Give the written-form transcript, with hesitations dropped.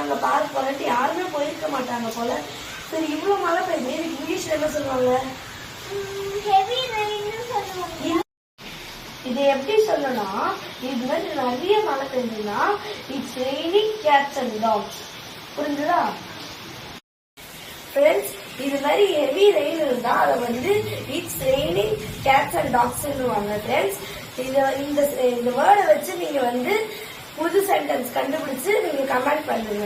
நாங்க பார்க் போலட்டு யாருமே போயிருக்க மாட்டாங்க போல. சரி இவ்வளவு மழை பெய்யுது, இதுக்கு இங்கிலீஷ்ல என்ன சொல்லுவாங்க? இது எப்படி சொல்லணும்? இது மாதிரி நிறைய மழை பெய்யுதுன்னா it's raining cats and dogs. புரிஞ்சுதா ஃப்ரெண்ட்ஸ்? இது மாதிரி ஹெவி ரெயின் இருந்தா அதை வந்து it's raining cats and dogs friends. இந்த வேர்டை வச்சு நீங்க வந்து புது சென்டென்ஸ் கண்டுபிடிச்சு நீங்க கமெண்ட் பண்ணுங்க.